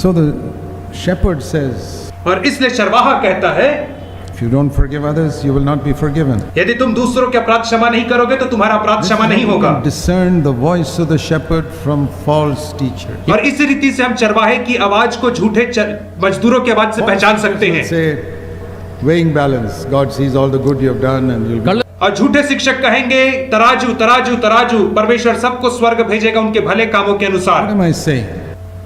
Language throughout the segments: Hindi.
So the shepherd says, और इसलिए चरवाहा कहता है, if you don't forgive others, you will not be forgiven. यदि तुम दूसरों के अपराध क्षमा नहीं करोगे तो तुम्हारा अपराध This is क्षमा how नहीं we होगा। can discern the voice of the shepherd from false teacher. और इस रीति से हम चरवाहे की आवाज को झूठे मजदूरों की आवाज से पहचान सकते हैं। Say, weighing balance. God sees all the good you have done, and you'll be. और झूठे शिक्षक कहेंगे तराजू तराजू तराजू, परमेश्वर सबको स्वर्ग भेजेगा उनके भले कामों के What अनुसार। am I saying?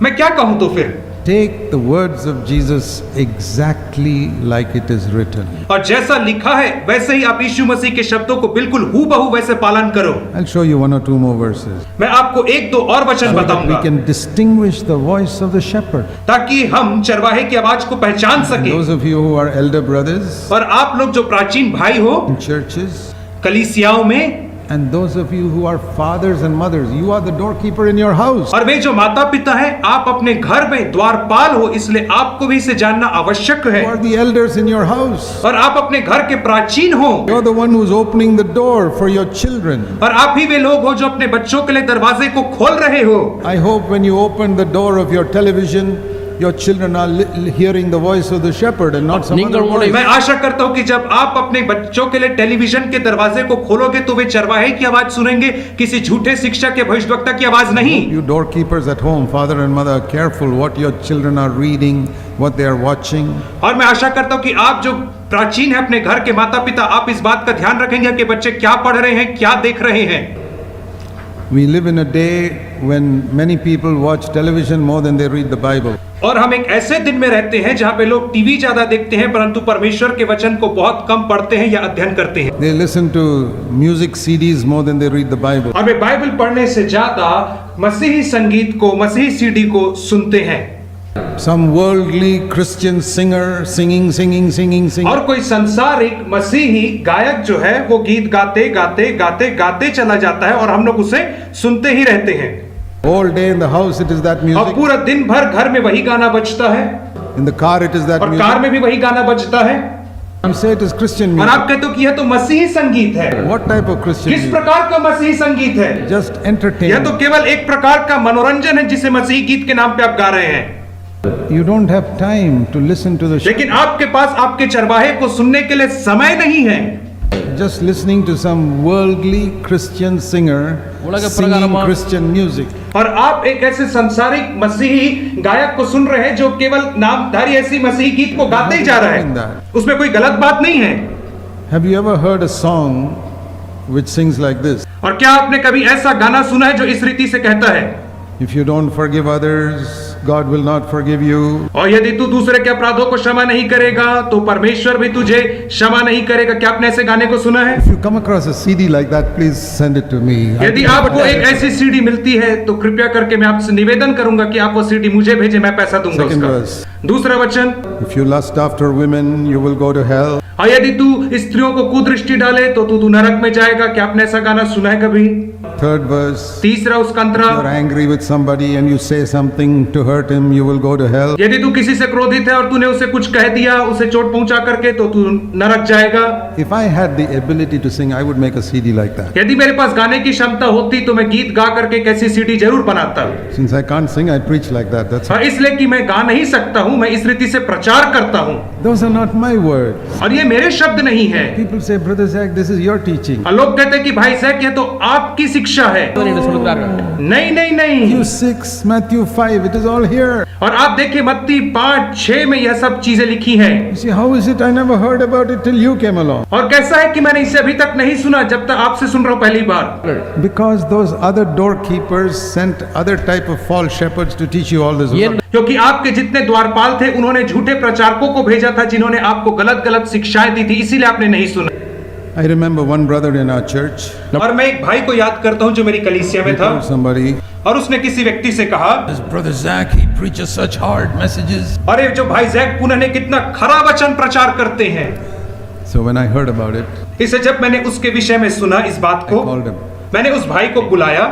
मैं क्या कहूं तो फिर? Take the words of Jesus exactly like it is written. और जैसा लिखा है वैसे ही आप यीशु मसीह के शब्दों को बिल्कुल हूबहू वैसे पालन करो। I'll show you one or two more verses. मैं आपको एक दो और वचन So that we बताऊंगा can distinguish the voice of the shepherd. ताकि हम चरवाहे की आवाज को पहचान सके। Those of you who are elder brothers और आप लोग जो प्राचीन भाई हो in churches, कलीसियाओं में, and those of you who are fathers and mothers, you are the doorkeeper in your house. और वे जो माता पिता हैं, आप अपने घर में द्वारपाल हो, इसलिए आपको भी इसे जानना आवश्यक है। You are the elders in your house. और आप अपने घर के प्राचीन हो, You're the one who's opening the door for your children. और आप ही वे लोग हो जो अपने बच्चों के लिए दरवाजे को खोल रहे हो। I hope when you open the door of your television, your children are hearing the voice of the shepherd and not some other voice. मैं आशा करता हूँ कि जब आप अपने बच्चों के लिए टेलीविजन के दरवाजे को खोलोगे तो वे चरवाहे की आवाज सुनेंगे, किसी झूठे शिक्षक या भविष्यवक्ता की आवाज नहीं। You doorkeepers at home, father and mother, are careful what your children are reading, what they are watching. और मैं आशा करता हूँ कि आप जो प्राचीन है अपने घर के माता पिता, आप इस बात का ध्यान रखेंगे कि बच्चे क्या पढ़ रहे हैं, क्या देख रहे हैं। We live in a day when many people watch television more than they read the Bible. और हम एक ऐसे दिन में रहते हैं जहाँ पे लोग टीवी ज्यादा देखते हैं परंतु परमेश्वर के वचन को बहुत कम पढ़ते हैं या अध्ययन करते हैं। They listen to music CDs more than they read the Bible. और वे बाइबल पढ़ने से ज्यादा मसीही संगीत को, मसीही सीडी को सुनते हैं। Some worldly Christian singer singing. और कोई संसारिक मसीही गायक जो है वो गीत गाते गाते गाते गाते चला जाता है और हम लोग उसे सुनते ही रहते हैं। All day in the house it is that और music. पूरा दिन भर घर में वही गाना बजता है In the car it is that और music. कार में भी वही गाना बजता है। Some say it is Christian और music. आप कहते हो कि यह तो मसीही संगीत है। What type of Christian किस music? प्रकार का मसीही संगीत है? Just यह तो entertainment. केवल एक प्रकार का मनोरंजन है जिसे मसीही गीत के नाम पे आप गा रहे हैं। You don't have time to listen to the लेकिन आपके पास आपके चरवाहे को सुनने के लिए समय नहीं है। just listening to some worldly Christian singer singing Christian music. और आप एक ऐसे संसारिक मसीही गायक को सुन रहे हैं जो केवल नामधारी ऐसी मसीही गीत को गाते ही जा रहा है। उसमें कोई गलत बात नहीं है। Have you ever heard a song which sings like this? और क्या आपने कभी ऐसा गाना सुना है जो इस रीति से कहता है, If you don't forgive others, God will not forgive you. और यदि तू दूसरे के अपराधों को क्षमा नहीं करेगा तो परमेश्वर भी तुझे क्षमा नहीं करेगा। क्या आपने ऐसे गाने को सुना है? If you come across a CD like that, please send it to me. यदि आपको एक ऐसी सीडी मिलती है तो कृपया करके मैं आपसे निवेदन करूंगा कि आप वो सीडी मुझे भेजें, मैं पैसा दूंगा Second उसका। verse. दूसरा वचन, If you lust after women, you will go to hell. और यदि तू स्त्रियों को कुदृष्टि डाले तो तू नरक में जाएगा। क्या आपने ऐसा गाना सुना है कभी? Third verse. तीसरा उसका If Antara, you're angry with somebody and you say something to hurt him, you will go to hell. यदि तू किसी से क्रोधित है और तूने उसे कुछ कह दिया, उसे चोट पहुंचा करके, तो तू नरक जाएगा। If I had the ability to sing, I would make a CD like that. यदि मेरे पास गाने की क्षमता होती तो मैं गीत गा करके एक ऐसी सीडी जरूर बनाता। Since I can't sing, I preach like that. That's और इसलिए कि मैं गा नहीं सकता हूँ, मैं इस रीति से प्रचार करता हूँ Those are not my words. और ये मेरे शब्द नहीं है। People say, Brother Zach, this is your teaching. और लोग कहते हैं कि भाई साहब ये तो आपकी शिक्षा है। नहीं नहीं नहीं। Matthew 6, Matthew 5, it is all here. और आप देखिए मत्ती 5-6 में यह सब चीजें लिखी हैं। You see, how is it I never heard about it till you came along? और कैसा है कि मैंने इसे अभी तक नहीं सुना जब तक आपसे सुन रहा हूँ पहली बार। Because those other doorkeepers sent other type of false shepherds to teach you all this. क्योंकि आपके जितने द्वारपाल थे उन्होंने झूठे प्रचारकों को भेजा था जिन्होंने आपको गलत गलत शिक्षाएं दी थी, इसीलिए आपने नहीं सुना। I remember one brother in our church. और मैं एक भाई को याद करता हूँ जो मेरी कलीसिया में He था, told somebody, और उसने किसी व्यक्ति से कहा, "This brother Zach, he preaches such hard messages." अरे जो भाई जैक पुनः ने कितना खरा वचन प्रचार करते हैं। So when I heard about it, इसे जब मैंने उसके विषय में सुना इस बात I को, called him. मैंने उस भाई को बुलाया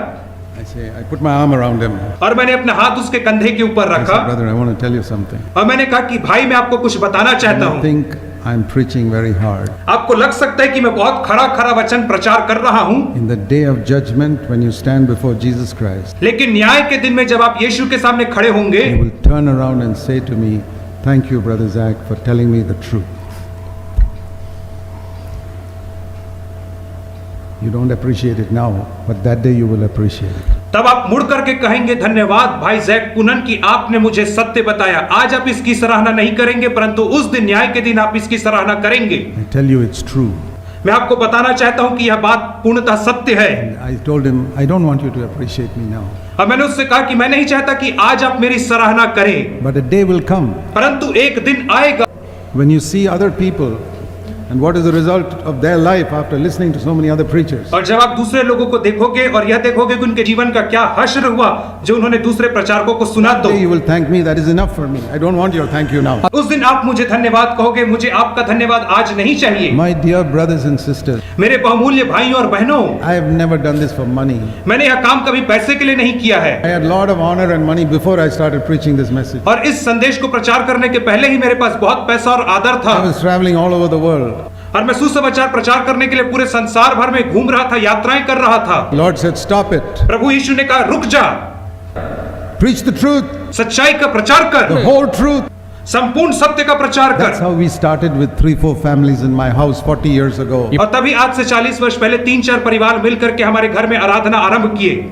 I put my arm around him. और मैंने अपना हाथ उसके कंधे के ऊपर I रखा said, "Brother, I want to tell you something. और मैंने कहा कि भाई मैं आपको कुछ बताना चाहता I हूँ। think I'm preaching very hard. आपको लग सकता है कि मैं बहुत खरा खरा वचन प्रचार कर रहा हूं, In the day of judgment, when you stand before Jesus Christ, लेकिन न्याय के दिन में जब आप यीशु के सामने खड़े होंगे, you will turn around and say to me, "Thank you, Brother Zach, for telling me the truth." You don't appreciate it now, but that day you will appreciate it. तब आप मुड़ करके कहेंगे, धन्यवाद भाई जैक कुनन की आपने मुझे सत्य बताया। आज आप इसकी सराहना नहीं करेंगे, परंतु उस दिन न्याय के दिन आप इसकी सराहना करेंगे। I tell you it's true. मैं आपको बताना चाहता हूं कि यह बात पूर्णतः सत्य है। I told him, "I don't want you to appreciate me now, अब मैंने उससे कहा कि मैं नहीं चाहता कि आज आप मेरी सराहना करें, but a day will come परंतु एक दिन आएगा when you see other people and what is the result of their life after listening to so many other preachers. और जब आप दूसरे लोगों को देखोगे और यह देखोगे कि उनके जीवन का क्या हश्र हुआ जो उन्होंने दूसरे प्रचारकों को सुना, तो That day you will thank me. That is enough for me. I don't want your thank you now." उस दिन आप मुझे धन्यवाद कहोगे, मुझे आपका धन्यवाद आज नहीं चाहिए। My dear brothers and sisters, मेरे बहुमूल्य भाइयों और बहनों, I have never done this for money. मैंने यह काम कभी पैसे के लिए नहीं किया है, I had a lot of honor and money before I started preaching this message. और इस संदेश को प्रचार करने के पहले ही मेरे पास बहुत पैसा और आदर था, I was traveling all over the world. और मैं सुसमाचार प्रचार करने के लिए पूरे संसार भर में घूम रहा था, यात्राएं कर रहा था। Lord said, "Stop it. प्रभु यीशु ने कहा, रुक जा, Preach the truth, सच्चाई का प्रचार the कर, whole truth." संपूर्ण सत्य का प्रचार That's कर। how we started with 3-4 families in my house 40 years ago. और तभी आज से 40 वर्ष पहले 3-4 परिवार मिलकर के हमारे घर में आराधना आरंभ किए,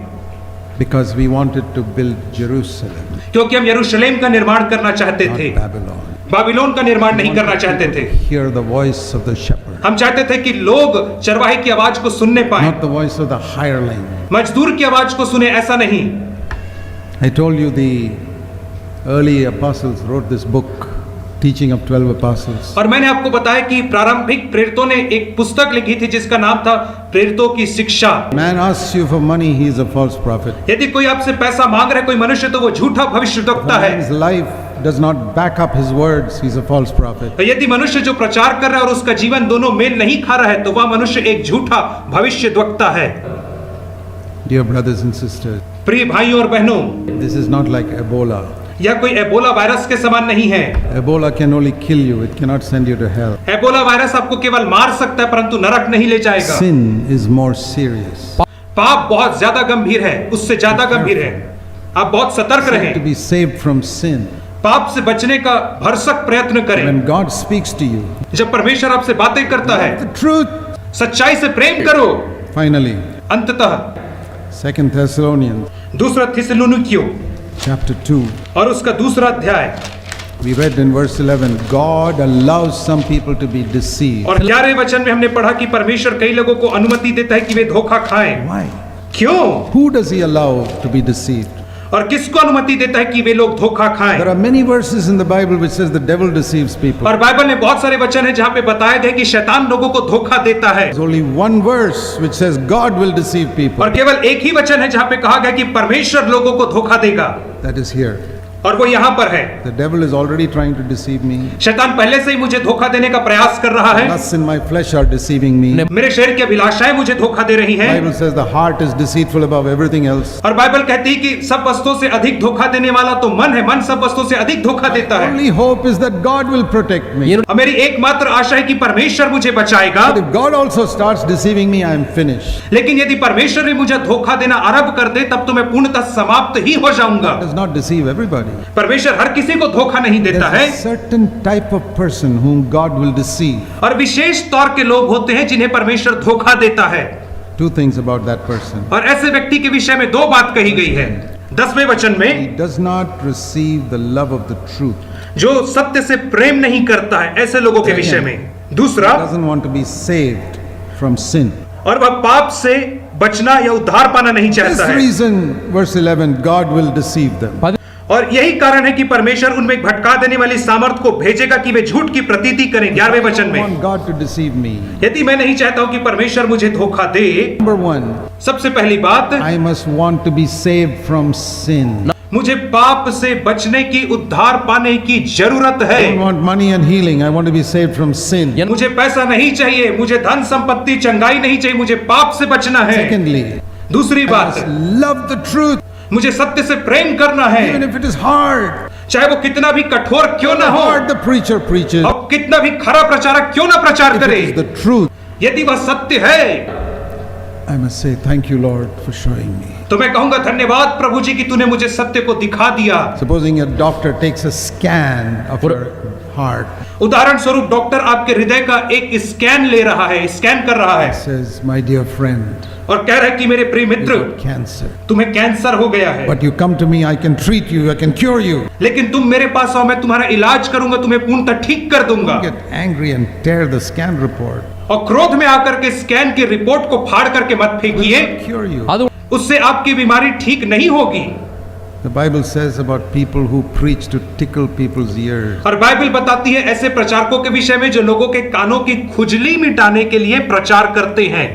Because we wanted to build Jerusalem, क्योंकि हम यरूशलेम का निर्माण करना चाहते not थे, Babylon. बाबिलोन का निर्माण नहीं करना चाहते थे। Hear the voice of the shepherd, हम चाहते थे कि लोग चरवाहे की आवाज को सुनने पाए, not the voice of the hireling. मजदूर की आवाज को सुने, ऐसा नहीं। I told you the early apostles wrote this book, Teaching of 12 Apostles. और मैंने आपको बताया कि प्रारंभिक प्रेरितों ने एक पुस्तक लिखी थी जिसका नाम था प्रेरितों की शिक्षा। Man asks you for money, he is a false prophet. यदि कोई आपसे पैसा मांग रहा है कोई मनुष्य, तो वो झूठा भविष्यद्वक्ता है। Man's life does not back up his words, he's a false prophet. यदि मनुष्य जो प्रचार कर रहा है और उसका जीवन दोनों मेल नहीं खा रहा है, तो वह मनुष्य एक झूठा भविष्यद्वक्ता है। Dear brothers and sisters, प्रिय भाइयों और बहनों, this is not like Ebola. यह कोई एबोला वायरस के समान नहीं है। Ebola can only kill you, it cannot send you to hell. Ebola virus आपको केवल मार सकता है, परंतु नरक नहीं ले जाएगा। Sin is more serious. पाप बहुत ज्यादा गंभीर है, उससे ज्यादा गंभीर है। आप बहुत सतर्क To रहें, be saved from sin. पाप से बचने का भरसक प्रयत्न करें। When God speaks to you, जब परमेश्वर आपसे बातें करता है, the truth. सच्चाई से प्रेम करो। Finally, अंततः 2 Thessalonians दूसरा थिस्सलुनीकियों chapter 2. और उसका दूसरा अध्याय We read in verse 11, God allows some people to be deceived. और 11वें वचन में हमने पढ़ा कि परमेश्वर कई लोगों को अनुमति देता है कि वे धोखा खाएं। Why? क्यों? Who does he allow to be deceived? और किसको अनुमति देता है कि वे लोग धोखा खाएं? There are many verses in the Bible which says the devil deceives people. और बाइबल में बहुत सारे वचन हैं जहाँ पे बताया गया कि शैतान लोगों को धोखा देता है, There's only one verse which says God will deceive people. और केवल एक ही वचन है जहाँ पे कहा गया कि परमेश्वर लोगों को धोखा देगा, That is here. और वो यहाँ पर है। The devil is already trying to deceive me. शैतान पहले से ही मुझे धोखा देने का प्रयास कर रहा है। Lusts in my flesh are deceiving me. मेरे शरीर की अभिलाषाएं मुझे धोखा दे रही हैं, Bible says the heart is deceitful above everything else. और बाइबल कहती है कि सब वस्तुओं से अधिक धोखा देने वाला तो मन है, मन सब वस्तुओं से अधिक धोखा देता है। Only hope is that God will protect me. और मेरी एकमात्र आशा है कि परमेश्वर मुझे बचाएगा। But if God also starts deceiving me, I am finished. लेकिन यदि परमेश्वर भी मुझे धोखा देना आरंभ कर दे, तब तो मैं पूर्णतः समाप्त ही हो जाऊंगा। Does not deceive everybody. परमेश्वर हर किसी को धोखा नहीं देता है, There's a certain type of person whom God will deceive. और विशेष तौर के लोग होते हैं जिन्हें परमेश्वर धोखा देता है। Two things about that person. और ऐसे व्यक्ति के विषय में दो बात कही गई है 10वें वचन He में, does not receive the love of the truth. जो सत्य से प्रेम नहीं करता है, ऐसे लोगों के विषय में। दूसरा, He doesn't want to be saved from sin. और वह पाप से बचना या उद्धार पाना नहीं This चाहता है, reason, verse 11, God will deceive them. और यही कारण है कि परमेश्वर उनमें भटका देने वाली सामर्थ को भेजेगा कि वे झूठ की प्रतीति करें। 11वें वचन I में, want God to deceive me. यदि मैं नहीं चाहता हूं कि परमेश्वर मुझे धोखा दे, Number one, सबसे पहली बात, I must want to be saved from sin. मुझे पाप से बचने की, उद्धार पाने की जरूरत I don't है। want money and healing. I want to be saved from sin. मुझे पैसा नहीं चाहिए, मुझे धन संपत्ति चंगाई नहीं चाहिए, मुझे पाप से बचना है। Secondly, दूसरी I बात, must love the truth, मुझे सत्य से प्रेम करना है, even if it is hard. चाहे वो कितना भी कठोर क्यों ना हो, What the preacher preaches, और कितना भी खरा प्रचारक क्यों ना प्रचार if करे, it is the truth, यदि वह सत्य है, I must say thank you Lord for showing me. तो मैं कहूंगा धन्यवाद प्रभु जी कि तूने मुझे सत्य को दिखा दिया। Supposing a doctor takes a scan of your heart, उदाहरण स्वरूप डॉक्टर आपके हृदय का एक स्कैन ले रहा है, स्कैन कर रहा है, says, my dear friend, और कह रहा है कि मेरे प्रिय you मित्र, got cancer. तुम्हें कैंसर हो गया है, But you come to me, I can treat you, I can cure you. लेकिन तुम मेरे पास आओ, मैं तुम्हारा इलाज करूंगा, तुम्हें पूर्णतः ठीक कर दूंगा। Get angry and tear the scan report. और क्रोध में आकर के स्कैन की रिपोर्ट को फाड़ करके मत फेंकिए, Cure you. ಅದು उससे आपकी बीमारी ठीक नहीं होगी। The Bible says about people who preach to tickle people's ears. और बाइबल बताती है ऐसे प्रचारकों के विषय में जो लोगों के कानों की खुजली मिटाने के लिए प्रचार करते हैं।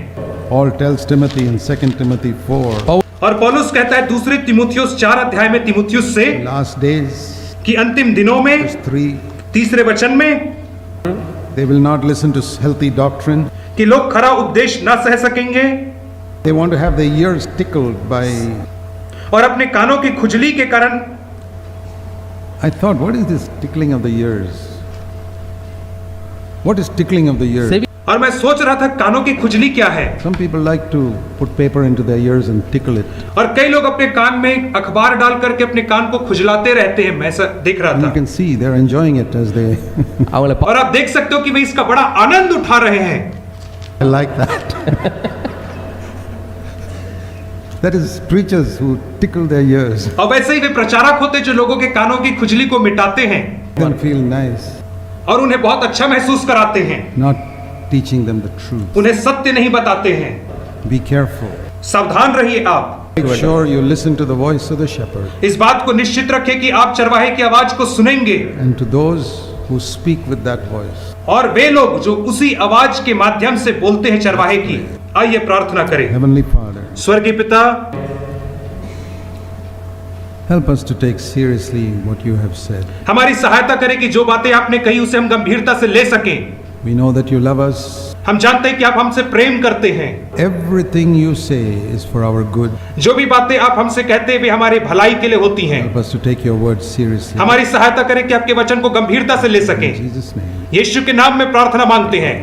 Paul tells Timothy in 2 Timothy 4, और पौलुस कहता है दूसरे तिमुथियुस 4 अध्याय में तिमुथियुस से last days, कि अंतिम दिनों में, verse 3, तीसरे वचन में, they will not listen to healthy doctrine. कि लोग खरा उपदेश ना सह सकेंगे They want to have their ears tickled by. और अपने कानों की खुजली के कारण। I thought, what is this tickling of the ears? What is tickling of the ears? सेवी और मैं सोच रहा था कानों की खुजली क्या है। Some people like to put paper into their ears and tickle it. और कई लोग अपने कान में अखबार डाल करके अपने कान को खुजलाते रहते हैं, मैं ऐसा देख रहा And you था। can see they're enjoying it as they. ಅವಳ और आप देख सकते हो कि वे इसका बड़ा आनंद उठा रहे हैं। I like that. That is preachers who tickle their ears. और वैसे ही वे प्रचारक होते जो लोगों के कानों की खुजली को मिटाते हैं Them feel nice, और उन्हें बहुत अच्छा महसूस कराते हैं, not teaching them the truth. उन्हें सत्य नहीं बताते हैं। Be careful. सावधान रहिए आप। Make sure you listen to the voice of the shepherd. इस बात को निश्चित रखें कि आप चरवाहे की आवाज को सुनेंगे, And to those who speak with that voice, और वे लोग जो उसी आवाज के माध्यम से बोलते हैं चरवाहे की। आइए प्रार्थना करें। Heavenly Father, स्वर्गीय पिता, help us to take seriously what you have said. हमारी सहायता करें कि जो बातें आपने कही उसे हम गंभीरता से ले सकें। We know that you love us. हम जानते हैं कि आप हमसे प्रेम करते हैं। Everything you say is for our good. जो भी बातें आप हमसे कहते हैं वे हमारे भलाई के लिए होती हैं। Help us to take your word seriously. हमारी सहायता करें कि आपके वचन को गंभीरता से ले सकें। In Jesus' name. यीशु के नाम में प्रार्थना मांगते हैं।